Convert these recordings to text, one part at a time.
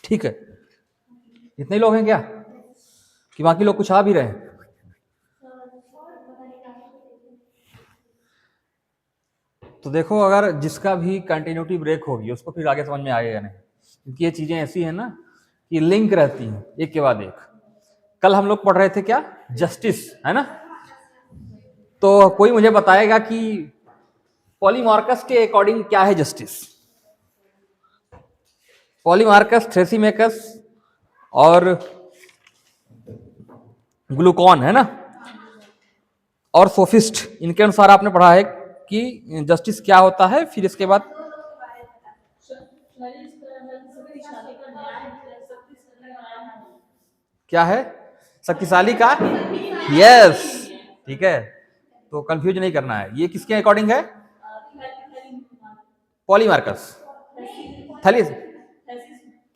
ठीक है, इतने लोग हैं क्या कि बाकी लोग कुछ आ भी रहे हैं? तो देखो, अगर जिसका भी कंटिन्यूटी ब्रेक होगी उसको फिर आगे समझ में आएगा नहीं, क्योंकि ये चीजें ऐसी है ना कि लिंक रहती हैं एक के बाद एक। कल हम लोग पढ़ रहे थे क्या, जस्टिस, है ना? तो कोई मुझे बताएगा कि पॉलीमार्कस के अकॉर्डिंग क्या है जस्टिस? पॉलीमार्कस, थ्रेसिमेकस और ग्लूकॉन, है ना, और सोफिस्ट, इनके अनुसार आपने पढ़ा है कि जस्टिस क्या होता है। फिर इसके बाद क्या है, शक्तिशाली का, यस, ठीक है। तो कंफ्यूज नहीं करना है, ये किसके अकॉर्डिंग है? पॉलीमार्कस, थैलिस,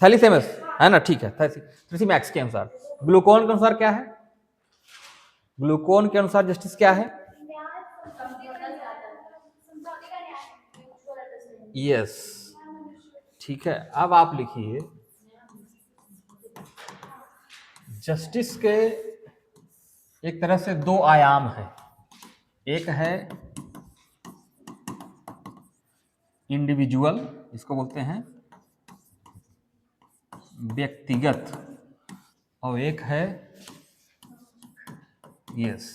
थैलीसेमस, है ना, ठीक है, थ्रेसिमैक्स के अनुसार। ग्लूकोन के अनुसार क्या है? ग्लूकोन के अनुसार जस्टिस क्या है? यस, ठीक है। अब आप लिखिए, जस्टिस के एक तरह से दो आयाम है। एक है इंडिविजुअल, इसको बोलते हैं व्यक्तिगत, और एक है यस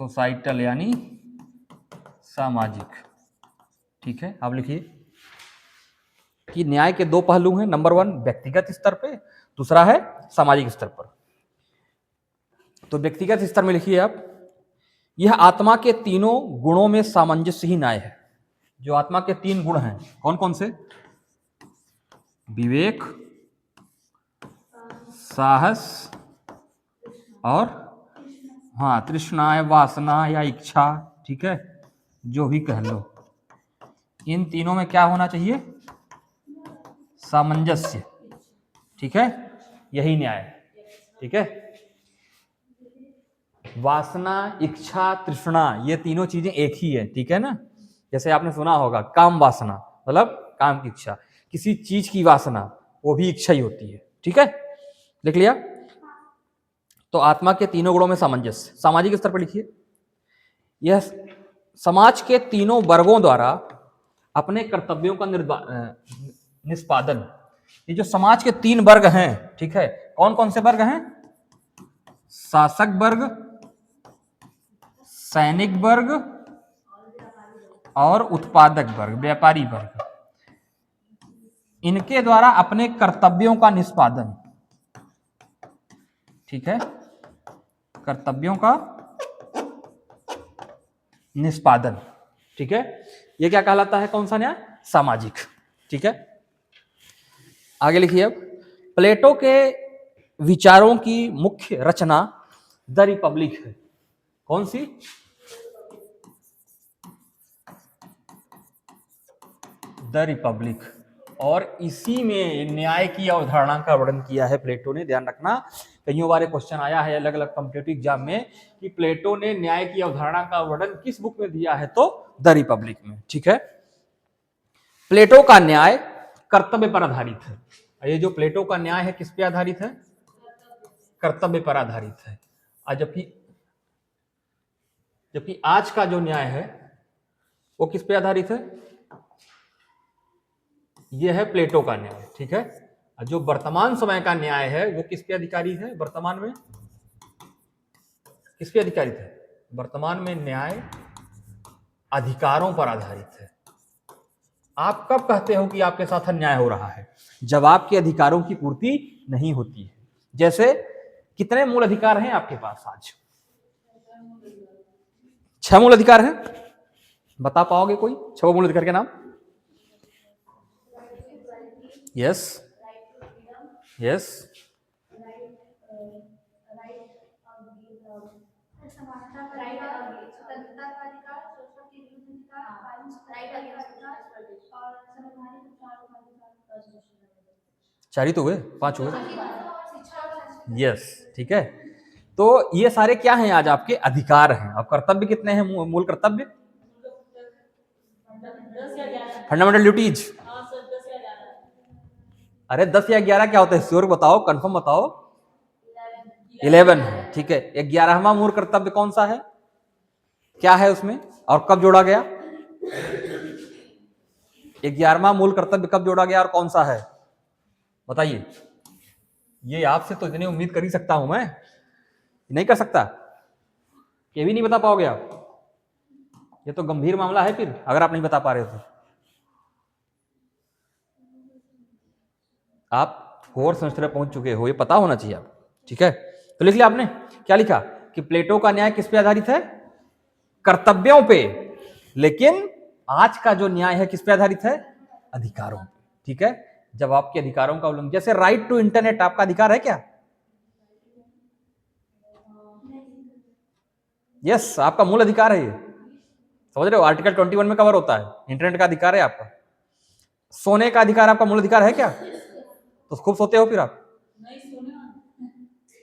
सोसाइटल, यानी सामाजिक। ठीक है, आप लिखिए कि न्याय के दो पहलू हैं, नंबर वन व्यक्तिगत स्तर पे, दूसरा है सामाजिक स्तर पर। तो व्यक्तिगत स्तर में लिखिए आप, यह आत्मा के तीनों गुणों में सामंजस्य ही न्याय है। जो आत्मा के तीन गुण हैं, कौन कौन से? विवेक, साहस और हाँ तृष्णा या वासना या इच्छा, ठीक है, जो भी कह लो, इन तीनों में क्या होना चाहिए? सामंजस्य, ठीक है, यही न्याय है। ठीक है, वासना, इच्छा, तृष्णा, ये तीनों चीजें एक ही है, ठीक है ना। जैसे आपने सुना होगा काम वासना, मतलब काम की इच्छा, किसी चीज की वासना वो भी इच्छा ही होती है, ठीक है, लिख लिया। तो आत्मा के तीनों गुणों में सामंजस्य। सामाजिक स्तर पर लिखिए, यह समाज के तीनों वर्गों द्वारा अपने कर्तव्यों का निष्पादन। ये जो समाज के तीन वर्ग हैं, ठीक है, कौन कौन से वर्ग हैं? शासक वर्ग, सैनिक वर्ग और उत्पादक वर्ग, व्यापारी वर्ग, इनके द्वारा अपने कर्तव्यों का निष्पादन, ठीक है, कर्तव्यों का निष्पादन, ठीक है, ये क्या कहलाता है? कौन सा न्याय? सामाजिक। ठीक है, आगे लिखिए अब, प्लेटो के विचारों की मुख्य रचना द रिपब्लिक है। कौन सी? The Republic. और इसी में न्याय की अवधारणा का वर्णन किया है प्लेटो ने। ध्यान रखना, कईयों बार क्वेश्चन आया है अलग अलग कॉम्पिटिटिव एग्जाम में कि प्लेटो ने न्याय की अवधारणा का वर्णन किस बुक में दिया है, तो द रिपब्लिक में। ठीक है, प्लेटो का न्याय कर्तव्य पर आधारित है। ये जो प्लेटो का न्याय है किस पे आधारित है? कर्तव्य पर आधारित है। और जबकि आज का जो न्याय है वो किस पे आधारित है? ये है प्लेटो का न्याय। ठीक है, जो वर्तमान समय का न्याय है वो किस पे अधिकारी है? वर्तमान में किस पे अधिकारित है? वर्तमान में न्याय अधिकारों पर आधारित है। आप कब कहते हो कि आपके साथ अन्याय हो रहा है? जब आपके अधिकारों की पूर्ति नहीं होती है। जैसे कितने मूल अधिकार हैं आपके पास आज? 6 मूल अधिकार हैं। बता पाओगे कोई 6 मूल अधिकार के नाम? यस यस, चार ही तो हुए, 5 हुए। यस, ठीक है, तो ये सारे क्या हैं? आज आपके अधिकार हैं। और कर्तव्य कितने हैं? मूल कर्तव्य, फंडामेंटल ड्यूटीज। अरे 10 या 11 क्या होता है, श्योर बताओ, कंफर्म बताओ। 11 है, ठीक है। 11वां मूल कर्तव्य कौन सा है, क्या है उसमें, और कब जोड़ा गया? 11वां मूल कर्तव्य कब जोड़ा गया और कौन सा है, बताइए। ये आपसे तो इतनी उम्मीद कर ही सकता हूं मैं, नहीं कर सकता, ये भी नहीं बता पाओगे आप? ये तो गंभीर मामला है फिर, अगर आप नहीं बता पा रहे हो तो। आप 4th सेमेस्टर में पहुंच चुके हो, ये पता होना चाहिए आप, ठीक है। तो लिख लिया आपने, क्या लिखा कि प्लेटो का न्याय किस पे आधारित है, कर्तव्यों पे, लेकिन आज का जो न्याय है किस पे आधारित है, अधिकारों पे, ठीक है। जब आपके अधिकारों का उल्लंघन, जैसे राइट टू इंटरनेट आपका अधिकार है क्या? यस, आपका मूल अधिकार है ये, समझ रहे हो, आर्टिकल 21 में कवर होता है, इंटरनेट का अधिकार है आपका। सोने का अधिकार आपका मूल अधिकार है क्या? तो खूब सोते हो फिर आप,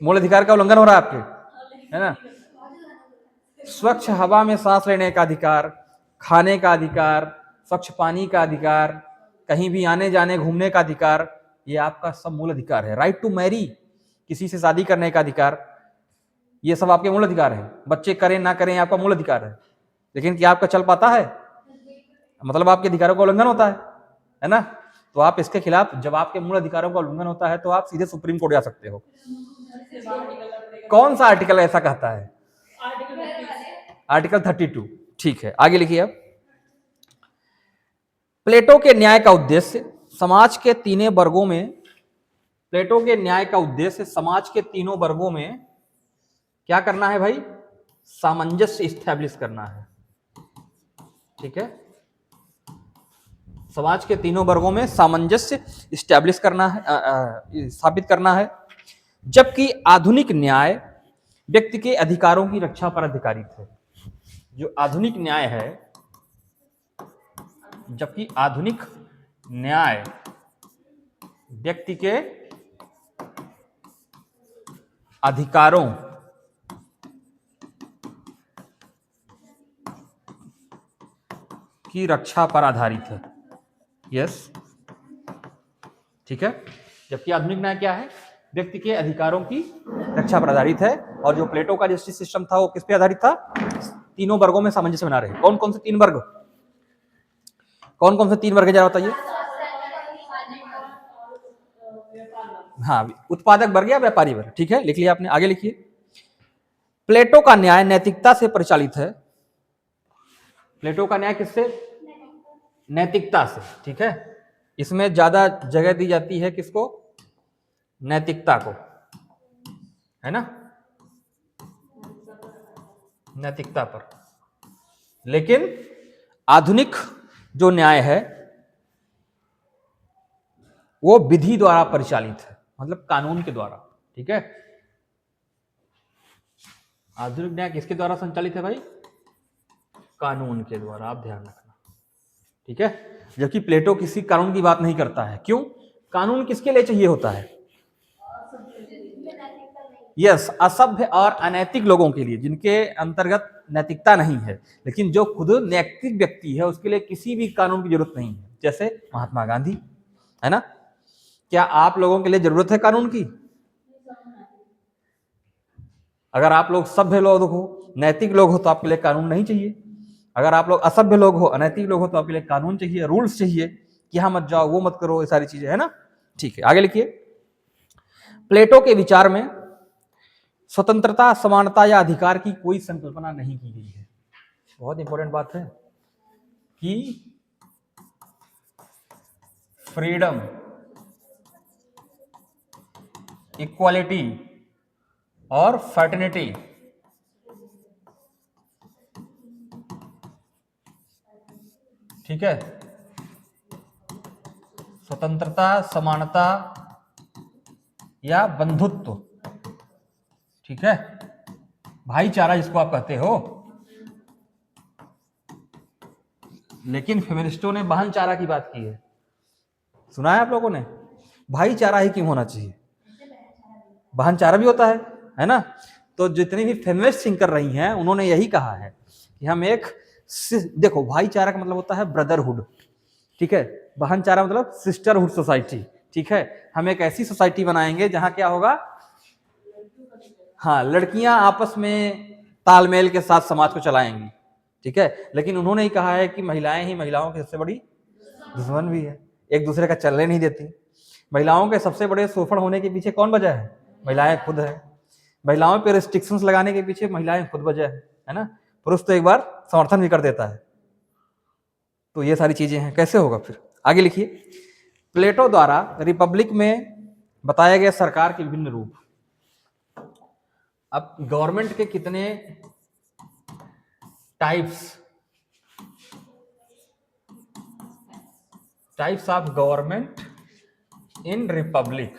मूल अधिकार का उल्लंघन हो रहा है आपके, है ना। स्वच्छ हवा में सांस लेने का अधिकार, खाने का अधिकार, स्वच्छ पानी का अधिकार, कहीं भी आने जाने घूमने का अधिकार, ये आपका सब मूल अधिकार है। राइट टू मैरी, किसी से शादी करने का अधिकार, ये सब आपके मूल अधिकार है। बच्चे करें ना करें आपका मूल अधिकार है, लेकिन क्या आपका चल पाता है, मतलब आपके अधिकारों का उल्लंघन होता है ना। तो आप इसके खिलाफ, जब आपके मूल अधिकारों का उल्लंघन होता है तो आप सीधे सुप्रीम कोर्ट जा सकते हो। कौन सा आर्टिकल ऐसा कहता है? आर्टिकल 32, ठीक है। आगे लिखिए अब, प्लेटो के न्याय का उद्देश्य समाज के तीनों वर्गों में, प्लेटो के न्याय का उद्देश्य समाज के तीनों वर्गों में क्या करना है भाई, सामंजस्य स्टैब्लिश करना है, ठीक है। समाज के तीनों वर्गों में सामंजस्य स्टैब्लिश करना है, स्थापित करना है। जबकि आधुनिक न्याय व्यक्ति के अधिकारों की रक्षा पर आधारित है। जो आधुनिक न्याय है, जबकि आधुनिक न्याय व्यक्ति के अधिकारों की रक्षा पर आधारित है, यस, ठीक है। जबकि आधुनिक न्याय क्या है, व्यक्ति के अधिकारों की रक्षा पर आधारित है। और जो प्लेटो का जस्टिस सिस्टम था वो किस पे आधारित था, तीनों वर्गों में सामंजस्य बना रहे। कौन कौन से 3 वर्ग, कौन कौन से 3 वर्ग जरा बताइए। हाँ, उत्पादक वर्ग या व्यापारी वर्ग, ठीक है, लिख लिया आपने। आगे लिखिए, प्लेटो का न्याय नैतिकता से परिचालित है। प्लेटो का न्याय किससे, नैतिकता से, ठीक है। इसमें ज्यादा जगह दी जाती है किसको, नैतिकता को, है ना, नैतिकता पर। लेकिन आधुनिक जो न्याय है वो विधि द्वारा परिचालित है, मतलब कानून के द्वारा, ठीक है। आधुनिक न्याय किसके द्वारा संचालित है भाई, कानून के द्वारा, आप ध्यान रखना, ठीक है। जबकि प्लेटो किसी कानून की बात नहीं करता है। क्यों, कानून किसके लिए चाहिए होता है, यस, असभ्य और अनैतिक लोगों के लिए, जिनके अंतर्गत नैतिकता नहीं है। लेकिन जो खुद नैतिक व्यक्ति है उसके लिए किसी भी कानून की जरूरत नहीं है, जैसे महात्मा गांधी, है ना। क्या आप लोगों के लिए जरूरत है कानून की? अगर आप लोग सभ्य लोग हो, नैतिक लोग हो, तो आपके लिए कानून नहीं चाहिए। अगर आप लोग असभ्य लोग हो, अनैतिक लोग हो, तो आपके लिए कानून चाहिए, रूल्स चाहिए कि यहाँ मत जाओ, वो मत करो, ये सारी चीजें, है ना, ठीक है। आगे लिखिए, प्लेटो के विचार में स्वतंत्रता, समानता या अधिकार की कोई संकल्पना नहीं की गई है। बहुत इंपॉर्टेंट बात है कि फ्रीडम, इक्वालिटी और फर्टर्निटी, ठीक है, स्वतंत्रता, समानता या बंधुत्व, ठीक है, भाईचारा जिसको आप कहते हो। लेकिन फेमिनिस्टों ने भाईचारा की बात की है, सुना है आप लोगों ने, भाईचारा ही क्यों होना चाहिए, भाईचारा भी होता है ना। तो जितनी भी फेमिनिस्ट थिंक कर रही हैं उन्होंने यही कहा है कि हम एक, देखो भाईचारा का मतलब होता है ब्रदरहुड, ठीक है, भाईचारा मतलब सिस्टरहुड सोसाइटी, ठीक है, हम एक ऐसी सोसाइटी बनाएंगे जहां क्या होगा, हाँ, लड़कियां आपस में तालमेल के साथ समाज को चलाएंगी, ठीक है। लेकिन उन्होंने ही कहा है कि महिलाएं ही महिलाओं की सबसे बड़ी दुश्मन भी है, एक दूसरे का चलने नहीं देती। महिलाओं के सबसे बड़े शोषण होने के पीछे कौन वजह है? महिलाएं खुद है। महिलाओं पे रिस्ट्रिक्शंस लगाने के पीछे महिलाएं खुद वजह है ना। पुरुष तो एक बार समर्थन भी कर देता है। तो ये सारी चीजें हैं, कैसे होगा फिर? आगे लिखिए। प्लेटो द्वारा रिपब्लिक में बताया गया सरकार के विभिन्न रूप। अब गवर्नमेंट के कितने types of government in Republic,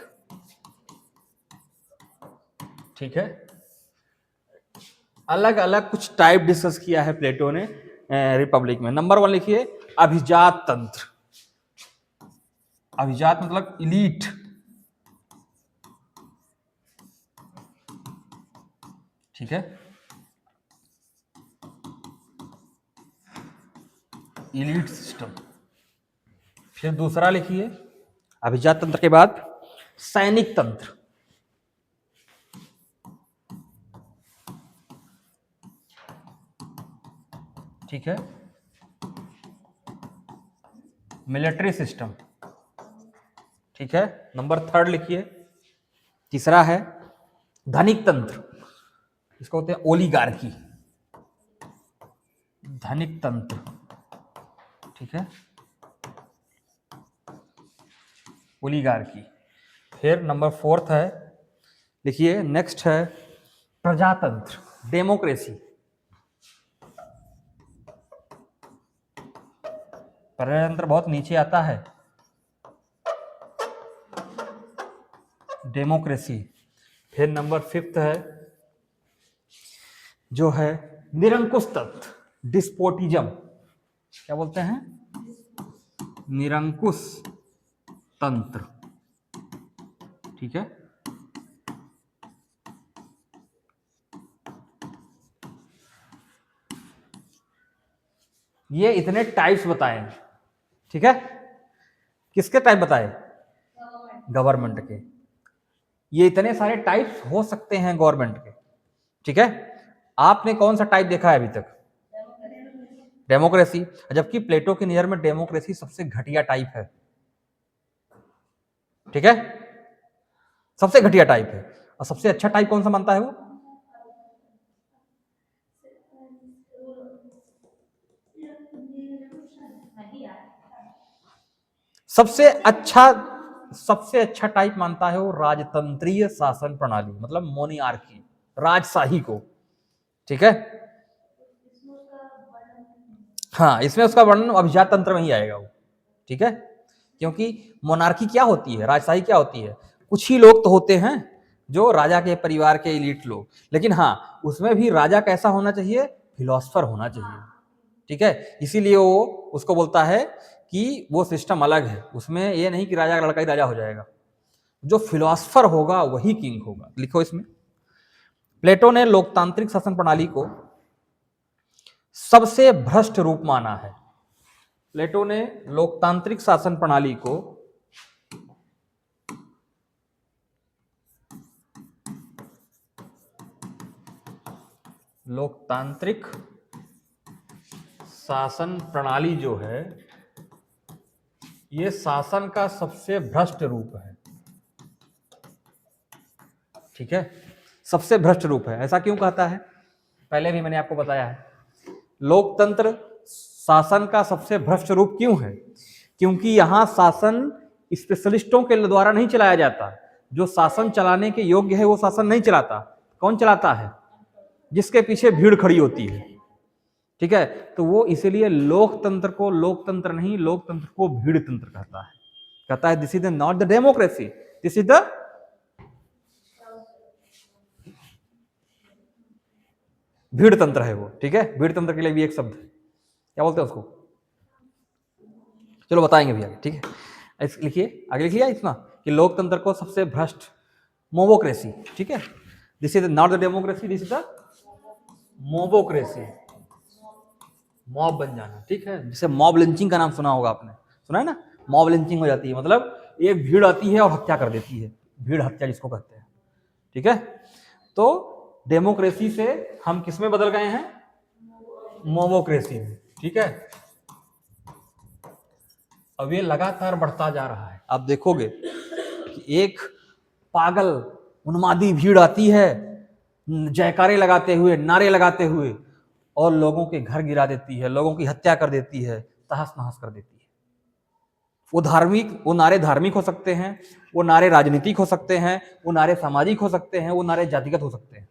ठीक है। अलग अलग कुछ टाइप डिस्कस किया है प्लेटो ने रिपब्लिक में। नंबर 1 लिखिए, अभिजात तंत्र। अभिजात मतलब इलीट, ठीक है, इलीट सिस्टम। फिर दूसरा लिखिए अभिजात तंत्र के बाद सैनिक तंत्र, ठीक है, मिलिट्री सिस्टम, ठीक है। नंबर 3 लिखिए, तीसरा है धनिक तंत्र, इसको होते हैं ओलिगार्की, धनिक तंत्र, ठीक है, ओलिगार्की। फिर नंबर 4 है, लिखिए नेक्स्ट है प्रजातंत्र, डेमोक्रेसी। प्रजातंत्र बहुत नीचे आता है, डेमोक्रेसी। फिर नंबर 5 है जो है निरंकुश तंत्र, डिस्पोटिज्म। क्या बोलते हैं? निरंकुश तंत्र, ठीक है। ये इतने टाइप्स बताए, ठीक है। किसके टाइप बताए? गवर्नमेंट के। ये इतने सारे टाइप्स हो सकते हैं गवर्नमेंट के, ठीक है। आपने कौन सा टाइप देखा है अभी तक? डेमोक्रेसी। जबकि प्लेटो की नजर में डेमोक्रेसी सबसे घटिया टाइप है, ठीक है, सबसे घटिया टाइप है। और सबसे अच्छा टाइप कौन सा मानता है वो? सबसे अच्छा टाइप मानता है वो राजतंत्रीय शासन प्रणाली, मतलब मोनियार्की, राजशाही को, ठीक है। हाँ, इसमें उसका वर्णन अभिजात तंत्र में ही आएगा वो, ठीक है। क्योंकि मोनार्की क्या होती है, राजशाही क्या होती है? कुछ ही लोग तो होते हैं जो राजा के परिवार के इलीट लोग, लेकिन हाँ, उसमें भी राजा कैसा होना चाहिए? फिलोसफर होना चाहिए, ठीक है। इसीलिए वो उसको बोलता है कि वो सिस्टम अलग है, उसमें ये नहीं कि राजा का लड़का ही राजा हो जाएगा, जो फिलोसफर होगा वही किंग होगा। लिखो इसमें, प्लेटो ने लोकतांत्रिक शासन प्रणाली को सबसे भ्रष्ट रूप माना है। प्लेटो ने लोकतांत्रिक शासन प्रणाली को लोकतांत्रिक शासन प्रणाली जो है, ये शासन का सबसे भ्रष्ट रूप है, ठीक है, सबसे भ्रष्ट रूप है। ऐसा क्यों कहता है? पहले भी मैंने आपको बताया है, लोकतंत्र शासन का सबसे भ्रष्ट रूप क्यों है? क्योंकि यहां शासन स्पेशलिस्टों के द्वारा नहीं चलाया जाता। जो शासन चलाने के योग्य है वो शासन नहीं चलाता। कौन चलाता है? जिसके पीछे भीड़ खड़ी होती है, ठीक है। तो वो इसीलिए लोकतंत्र को लोकतंत्र नहीं, लोकतंत्र को भीड़ तंत्र कहता है this is not the democracy, this is the भीड़ तंत्र है वो, ठीक है। भीड़ तंत्र के लिए भी एक शब्द है, क्या बोलते हैं उसको? चलो बताएंगे भी आगे, ठीक है। लिखिए आगे, लिखिए इतना कि लोकतंत्र को सबसे भ्रष्ट मोबोक्रेसी, ठीक है। This is not the democracy, this is the mobocracy, mob बन जाना, ठीक है। जिसे मॉब लिंचिंग का नाम सुना होगा आपने, सुना है ना? मॉब लिंचिंग हो जाती है, मतलब एक भीड़ आती है और हत्या कर देती है, भीड़ हत्या जिसको कहते हैं। ठीक है, तो डेमोक्रेसी से हम किस में बदल गए हैं? मोमोक्रेसी में। ठीक है, अब ये लगातार बढ़ता जा रहा है। आप देखोगे कि एक पागल उन्मादी भीड़ आती है जयकारे लगाते हुए, नारे लगाते हुए, और लोगों के घर गिरा देती है, लोगों की हत्या कर देती है, तहस नहस कर देती है। वो नारे धार्मिक हो सकते हैं, वो नारे राजनीतिक हो सकते हैं, वो नारे सामाजिक हो सकते हैं, वो नारे जातिगत हो सकते हैं।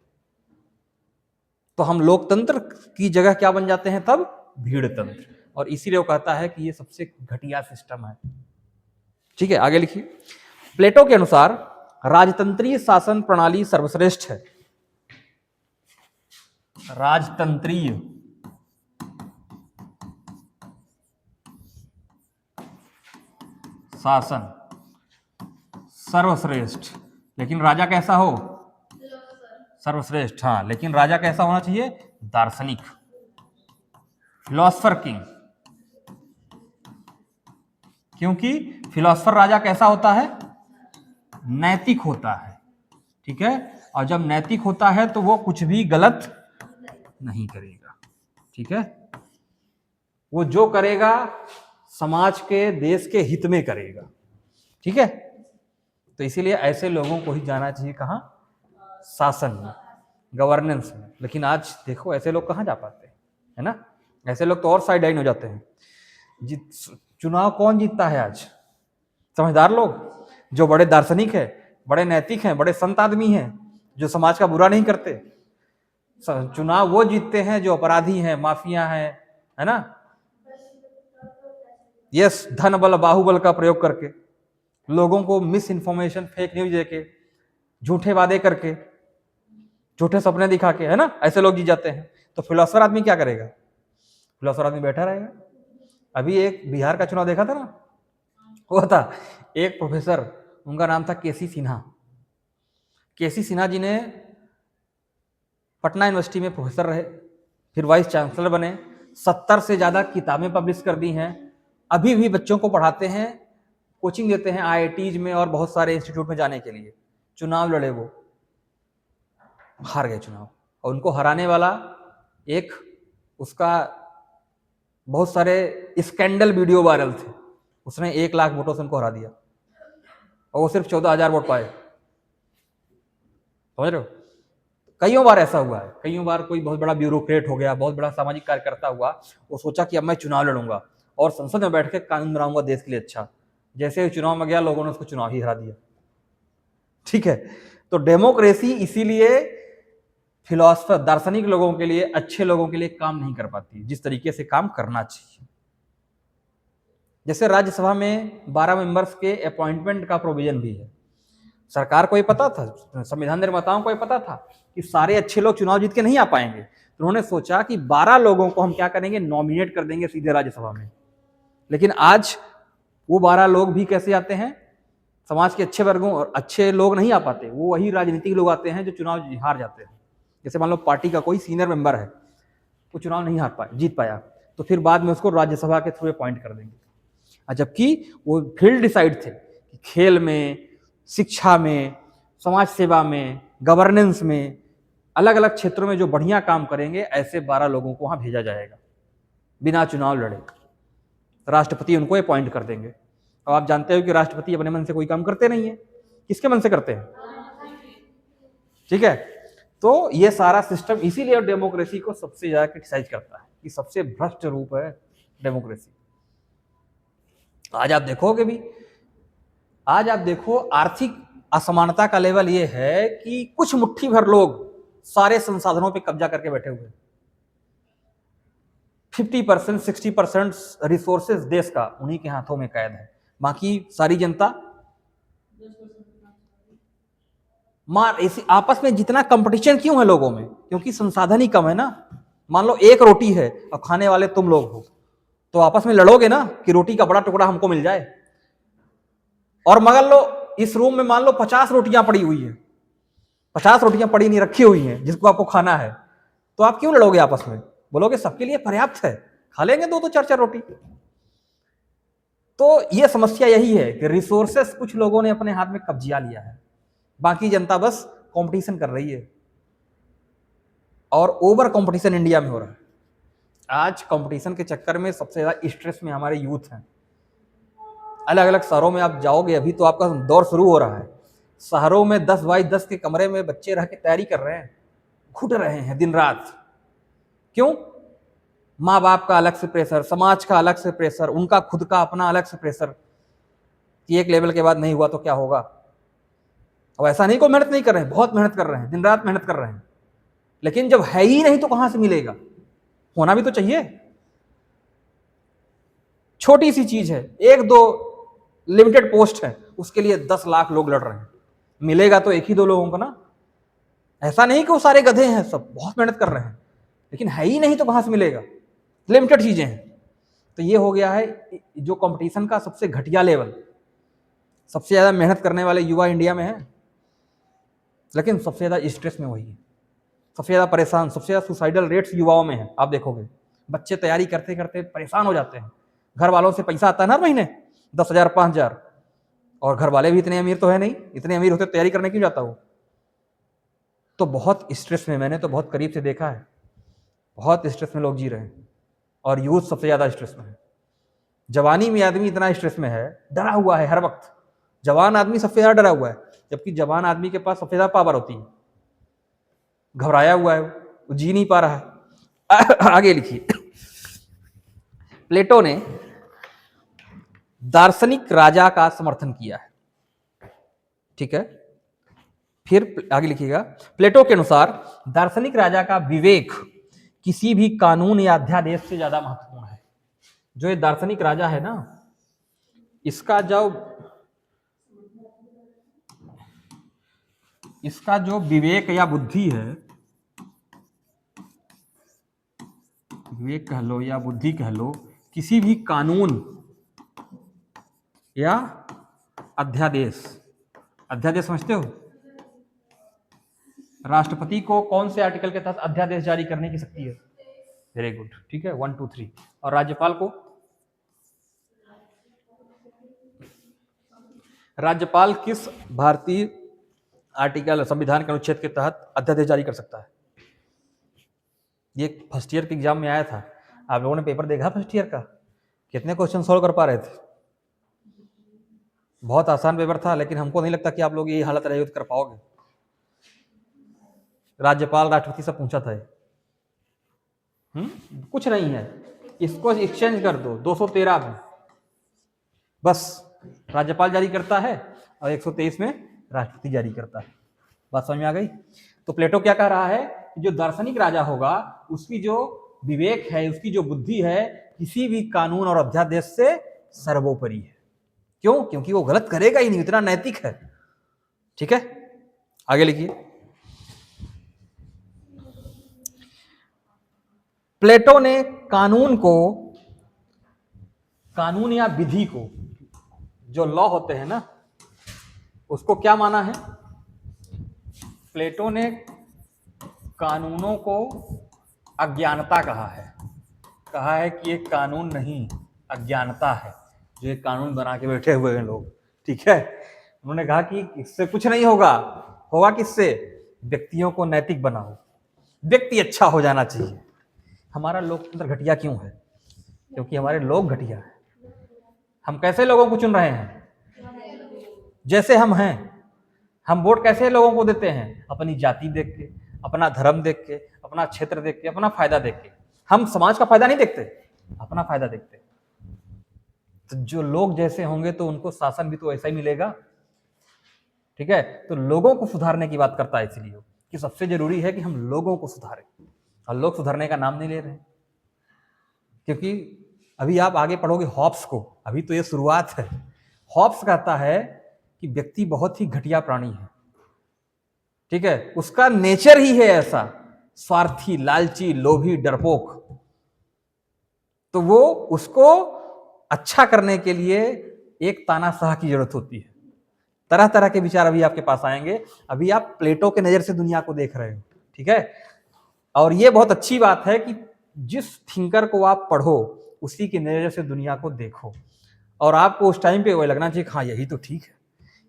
तो हम लोकतंत्र की जगह क्या बन जाते हैं तब? भीड़ तंत्र। और इसीलिए वो कहता है कि ये सबसे घटिया सिस्टम है। ठीक है, आगे लिखिए। प्लेटो के अनुसार राजतंत्रीय शासन प्रणाली सर्वश्रेष्ठ है। राजतंत्रीय शासन सर्वश्रेष्ठ, लेकिन राजा कैसा हो? सर्वश्रेष्ठ, हाँ, लेकिन राजा कैसा होना चाहिए? दार्शनिक, फिलोसफर किंग। क्योंकि फिलोसफर राजा कैसा होता है? नैतिक होता है। ठीक है, और जब नैतिक होता है तो वो कुछ भी गलत नहीं करेगा। ठीक है, वो जो करेगा समाज के, देश के हित में करेगा। ठीक है, तो इसीलिए ऐसे लोगों को ही जाना चाहिए कहाँ? शासन में, गवर्नेंस में। लेकिन आज देखो ऐसे लोग कहाँ जा पाते हैं, है ना? ऐसे लोग तो और साइड लाइन हो जाते हैं। चुनाव कौन जीतता है आज? समझदार लोग, जो बड़े दार्शनिक है, बड़े नैतिक हैं, बड़े संत आदमी हैं, जो समाज का बुरा नहीं करते। चुनाव वो जीतते हैं जो अपराधी हैं, माफिया हैं, है ना? यस, धन बल बाहुबल का प्रयोग करके, लोगों को मिस इन्फॉर्मेशन, फेक न्यूज देके, झूठे वादे करके, झूठे सपने दिखा के, है ना? ऐसे लोग जीत जाते हैं। तो फिलोसफर आदमी क्या करेगा? फिलोसफर आदमी बैठा रहेगा। अभी एक बिहार का चुनाव देखा था ना, वो था एक प्रोफेसर, उनका नाम था केसी सिन्हा। केसी सिन्हा जी ने पटना यूनिवर्सिटी में प्रोफेसर रहे, फिर वाइस चांसलर बने, 70 से ज्यादा किताबें पब्लिश कर दी हैं, अभी भी बच्चों को पढ़ाते हैं, कोचिंग देते हैं IITs में और बहुत सारे इंस्टीट्यूट में जाने के लिए। चुनाव लड़े, वो हार गए चुनाव, और उनको हराने वाला एक, उसका बहुत सारे स्कैंडल वीडियो वायरल थे, उसने 1 लाख वोटों से उनको हरा दिया, और वो सिर्फ 14,000 वोट पाए। समझ रहे हो? कईयों बार ऐसा हुआ है, कईयों बार कोई बहुत बड़ा ब्यूरोक्रेट हो गया, बहुत बड़ा सामाजिक कार्यकर्ता हुआ, वो सोचा कि अब मैं चुनाव लड़ूंगा और संसद में बैठ के कानून बनाऊंगा देश के लिए अच्छा। जैसे ही चुनाव में गया, लोगों ने उसको चुनाव ही हरा दिया। ठीक है, तो डेमोक्रेसी इसीलिए फिलोसफर, दार्शनिक लोगों के लिए, अच्छे लोगों के लिए काम नहीं कर पाती जिस तरीके से काम करना चाहिए। जैसे राज्यसभा में 12 मेंबर्स के अपॉइंटमेंट का प्रोविजन भी है। सरकार को ये पता था, संविधान निर्माताओं को ये पता था कि सारे अच्छे लोग चुनाव जीत के नहीं आ पाएंगे, तो उन्होंने सोचा कि 12 लोगों को हम क्या करेंगे, नॉमिनेट कर देंगे सीधे राज्यसभा में। लेकिन आज वो 12 लोग भी कैसे आते हैं? समाज के अच्छे वर्गों और अच्छे लोग नहीं आ पाते, वो वही राजनीतिक लोग आते हैं जो चुनाव हार जाते हैं। जैसे मान लो पार्टी का कोई सीनियर मेंबर है, वो चुनाव नहीं जीत पाया, तो फिर बाद में उसको राज्यसभा के थ्रू अपॉइंट कर देंगे। जबकि वो फील्ड डिसाइड थे कि खेल में, शिक्षा में, समाज सेवा में, गवर्नेंस में, अलग अलग क्षेत्रों में जो बढ़िया काम करेंगे, ऐसे 12 लोगों को वहां भेजा जाएगा बिना चुनाव लड़े। राष्ट्रपति उनको अपॉइंट कर देंगे। अब आप जानते हो कि राष्ट्रपति अपने मन से कोई काम करते नहीं है, किसके मन से करते हैं? ठीक है, तो ये सारा सिस्टम इसीलिए डेमोक्रेसी को सबसे ज्यादा क्रिटिसाइज करता है कि सबसे भ्रष्ट रूप है डेमोक्रेसी। आज आप देखोगे भी, आज आप देखो आर्थिक असमानता का लेवल ये है कि कुछ मुट्ठी भर लोग सारे संसाधनों पे कब्जा करके बैठे हुए। 50%, 60% रिसोर्सेज देश का उन्हीं के हाथों में कैद है। बाकी सारी जनता आपस में जितना कंपटीशन क्यों है लोगों में? क्योंकि संसाधन ही कम है ना। मान लो एक रोटी है और खाने वाले तुम लोग हो, तो आपस में लड़ोगे ना कि रोटी का बड़ा टुकड़ा हमको मिल जाए। और मगर लो इस रूम में मान लो 50 रोटियां पड़ी हुई है, 50 रोटियां पड़ी नहीं रखी हुई हैं जिसको आपको खाना है, तो आप क्यों लड़ोगे आपस में? बोलोगे सबके लिए पर्याप्त है, खा लेंगे 2-2, 4-4 रोटी। तो ये समस्या यही है कि रिसोर्सेस कुछ लोगों ने अपने हाथ में कब्जिया लिया है, बाकी जनता बस कंपटीशन कर रही है, और ओवर कंपटीशन इंडिया में हो रहा है। आज कंपटीशन के चक्कर में सबसे ज्यादा स्ट्रेस में हमारे यूथ हैं। अलग अलग शहरों में आप जाओगे, अभी तो आपका दौर शुरू हो रहा है, शहरों में 10 बाई 10 के कमरे में बच्चे रह के तैयारी कर रहे हैं, घुट रहे हैं दिन रात। क्यों? माँ बाप का अलग से प्रेशर, समाज का अलग से प्रेशर, उनका खुद का अपना अलग से प्रेशर कि एक लेवल के बाद नहीं हुआ तो क्या होगा। अब ऐसा नहीं, कोई मेहनत नहीं कर रहे हैं, बहुत मेहनत कर रहे हैं, दिन रात मेहनत कर रहे हैं, लेकिन जब है ही नहीं तो कहां से मिलेगा? होना भी तो चाहिए। छोटी सी चीज है, 1-2 लिमिटेड पोस्ट है, उसके लिए 10 लाख लोग लड़ रहे हैं, मिलेगा तो एक ही दो लोगों को ना। ऐसा नहीं कि वो सारे गधे हैं, सब बहुत मेहनत कर रहे हैं, लेकिन है ही नहीं तो कहां से मिलेगा? लिमिटेड चीजें हैं। तो ये हो गया है जो कंपटीशन का सबसे घटिया लेवल। सबसे ज्यादा मेहनत करने वाले युवा इंडिया में है, लेकिन सबसे ज्यादा स्ट्रेस में वही है, सबसे ज्यादा परेशान, सबसे ज्यादा सुसाइडल रेट्स युवाओं में है। आप देखोगे बच्चे तैयारी करते करते परेशान हो जाते हैं, घर वालों से पैसा आता है ना हर महीने 10,000 5,000, और घर वाले भी इतने अमीर तो है नहीं, इतने अमीर होते तैयारी करने क्यों जाता हो? तो बहुत स्ट्रेस में, मैंने तो बहुत करीब से देखा है, बहुत स्ट्रेस में लोग जी रहे हैं, और यूथ सबसे ज्यादा स्ट्रेस में है। जवानी में आदमी इतना स्ट्रेस में है, डरा हुआ है हर वक्त। जवान आदमी सबसे ज्यादा डरा हुआ है, जबकि जवान आदमी के पास सबसे ज्यादा पावर होती है। घबराया हुआ है, वो जी नहीं पा रहा है। आगे लिखिए। प्लेटो ने दार्शनिक राजा का समर्थन किया है, ठीक है। फिर आगे लिखिएगा, प्लेटो के अनुसार दार्शनिक राजा का विवेक किसी भी कानून या अध्यादेश से ज्यादा महत्वपूर्ण है। जो ये दार्शनिक राजा है ना, इसका जो विवेक या बुद्धि है, विवेक कह लो या बुद्धि कह लो, किसी भी कानून या अध्यादेश, अध्यादेश समझते हो? राष्ट्रपति को कौन से आर्टिकल के तहत अध्यादेश जारी करने की शक्ति है? वेरी गुड, ठीक है, 1 2 3। और राज्यपाल को? राज्यपाल किस भारतीय आर्टिकल, संविधान के अनुच्छेद के तहत अध्यादेश जारी कर सकता है? ये फर्स्ट ईयर के एग्जाम में आया था, आप लोगों ने पेपर देखा फर्स्ट ईयर का? कितने क्वेश्चन सॉल्व कर पा रहे थे? बहुत आसान पेपर था, लेकिन हमको नहीं लगता कि आप लोग ये हालत रही कर पाओगे। राज्यपाल राष्ट्रपति से पूछा था, कुछ नहीं है, इसको एक्सचेंज कर दो 213 में, बस राज्यपाल जारी करता है और 123 में राष्ट्रपति जारी करता है। बात समझ में आ गई? तो प्लेटो क्या कह रहा है, जो दार्शनिक राजा होगा उसकी जो विवेक है, उसकी जो बुद्धि है, किसी भी कानून और अध्यादेश से सर्वोपरि है। क्यों? क्योंकि वो गलत करेगा ही नहीं, इतना नैतिक है, ठीक है। आगे लिखिए। प्लेटो ने कानून या विधि को, जो लॉ होते हैं ना, उसको क्या माना है? प्लेटो ने कानूनों को अज्ञानता कहा है कि ये कानून नहीं, अज्ञानता है जो ये कानून बना के बैठे हुए हैं लोग, ठीक है। उन्होंने कहा कि इससे कुछ नहीं होगा, होगा किससे? व्यक्तियों को नैतिक बनाओ, व्यक्ति अच्छा हो जाना चाहिए। हमारा लोकतंत्र घटिया क्यों है? क्योंकि हमारे लोग घटिया हैं। हम कैसे लोगों को चुन रहे हैं? जैसे हम हैं। हम वोट कैसे लोगों को देते हैं? अपनी जाति देख के, अपना धर्म देख के, अपना क्षेत्र देख के, अपना फायदा देख के। हम समाज का फायदा नहीं देखते, अपना फायदा देखते। तो जो लोग जैसे होंगे तो उनको शासन भी तो ऐसा ही मिलेगा, ठीक है। तो लोगों को सुधारने की बात करता है, इसलिए कि सबसे जरूरी है कि हम लोगों को सुधारें, और लोग सुधरने का नाम नहीं ले रहे। क्योंकि अभी आप आगे पढ़ोगे हॉब्स को, अभी तो ये शुरुआत है। हॉब्स कहता है कि व्यक्ति बहुत ही घटिया प्राणी है, ठीक है। उसका नेचर ही है ऐसा, स्वार्थी, लालची, लोभी, डरपोक। तो वो उसको अच्छा करने के लिए एक तानाशाह की जरूरत होती है। तरह तरह के विचार अभी आपके पास आएंगे। अभी आप प्लेटो के नजर से दुनिया को देख रहे हो, ठीक है। और ये बहुत अच्छी बात है कि जिस थिंकर को आप पढ़ो उसी की नजर से दुनिया को देखो। और आपको उस टाइम पे वो लगना चाहिए हाँ यही तो ठीक है,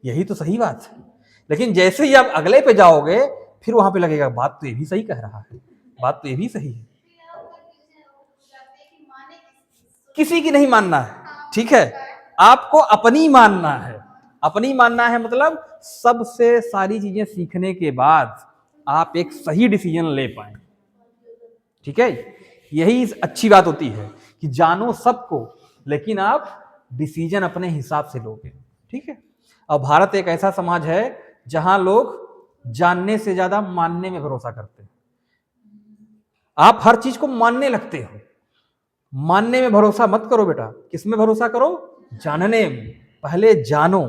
यही तो सही बात है। लेकिन जैसे ही आप अगले पे जाओगे फिर वहां पे लगेगा बात तो ये भी सही कह रहा है, बात तो ये भी सही है। किसी की नहीं मानना है, ठीक है, आपको अपनी मानना है। अपनी मानना है मतलब सबसे सारी चीजें सीखने के बाद आप एक सही डिसीजन ले पाए, ठीक है। यही अच्छी बात होती है कि जानो सबको लेकिन आप डिसीजन अपने हिसाब से लोगे, ठीक है। और भारत एक ऐसा समाज है जहां लोग जानने से ज्यादा मानने में भरोसा करते हैं। आप हर चीज को मानने लगते हो, मानने में भरोसा मत करो बेटा। किसमें भरोसा करो? जानने में। पहले जानो।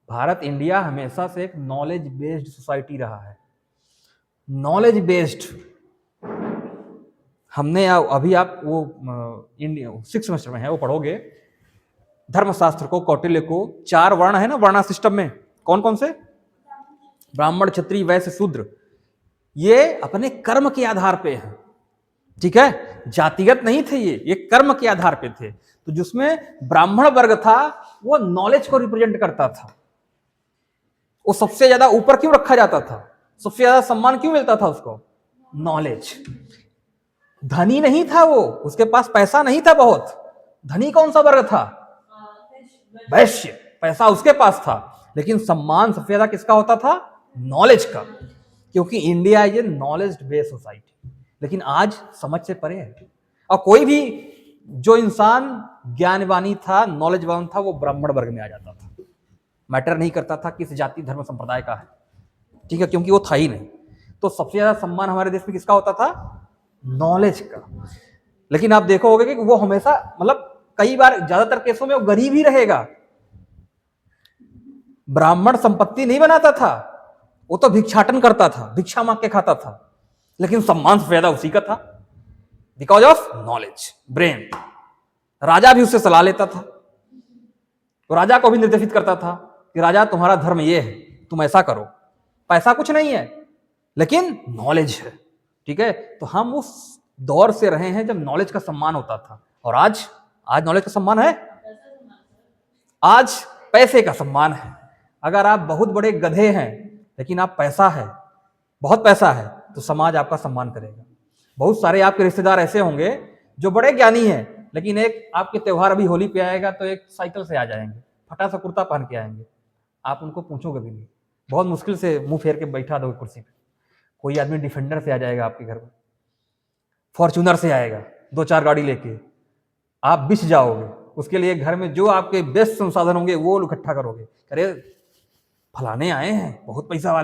भारत, इंडिया हमेशा से एक नॉलेज बेस्ड सोसाइटी रहा है। Knowledge based. हमने अभी आप वो इंडिया 6 सेमेस्टर में है वो पढ़ोगे धर्मशास्त्र को, कौटिल्य को। 4 वर्ण है ना वर्णा सिस्टम में, कौन कौन से? ब्राह्मण, क्षत्रिय, वैश्य, शूद्र। ये अपने कर्म के आधार पे है, ठीक है, जातिगत नहीं थे ये कर्म के आधार पे थे। तो जिसमें ब्राह्मण वर्ग था वो नॉलेज को रिप्रेजेंट करता था, वो सबसे ज्यादा ऊपर क्यों रखा जाता था, सबसे ज्यादा सम्मान क्यों मिलता था उसको? नॉलेज। धनी नहीं था वो, उसके पास पैसा नहीं था बहुत। धनी कौन सा वर्ग था? वैश्य। पैसा उसके पास था, लेकिन सम्मान सबसे ज्यादा किसका होता था? नॉलेज का। क्योंकि India is a knowledge based society. लेकिन आज समझ से परे है। और कोई भी जो इंसान ज्ञानवानी था, नॉलेजवान था, वो ब्राह्मण वर्ग में आ जाता था। मैटर नहीं करता था किस जाति धर्म संप्रदाय का है, ठीक है, क्योंकि वो था ही नहीं। तो सबसे ज्यादा सम्मान हमारे देश में किसका होता था? नॉलेज का। लेकिन आप देखोगे कि वो हमेशा, मतलब कई बार, ज्यादातर केसों में वो गरीब ही रहेगा। ब्राह्मण संपत्ति नहीं बनाता था, वो तो भिक्षाटन करता था, भिक्षा मांग के खाता था। लेकिन सम्मान सबसे ज्यादा उसी का था, बिकॉज ऑफ नॉलेज, ब्रेन। राजा भी उससे सलाह लेता था, तो राजा को भी निर्देशित करता था कि राजा तुम्हारा धर्म ये है, तुम ऐसा करो। पैसा कुछ नहीं है लेकिन नॉलेज है, ठीक है। तो हम उस दौर से रहे हैं जब नॉलेज का सम्मान होता था। और आज नॉलेज का सम्मान है, आज पैसे का सम्मान है। अगर आप बहुत बड़े गधे हैं लेकिन आप पैसा है, बहुत पैसा है, तो समाज आपका सम्मान करेगा। बहुत सारे आपके रिश्तेदार ऐसे होंगे जो बड़े ज्ञानी हैं, लेकिन एक आपके त्योहार अभी होली पे आएगा तो एक साइकिल से आ जाएंगे, फटा सा कुर्ता पहन के आएंगे। आप उनको पूछोगे भी नहीं, बहुत मुश्किल से मुंह फेर के बैठा दोगे कुर्सी पे। कोई आदमी डिफेंडर से आ जाएगा आपके घर में, फॉर्च्यूनर से आएगा 2-4 गाड़ी लेके, आप बिछ जाओगे। उसके लिए घर में जो आपके बेस्ट संसाधन होंगे वो इकट्ठा करोगे। अरे फलाने आए हैं, बहुत पैसा वाले।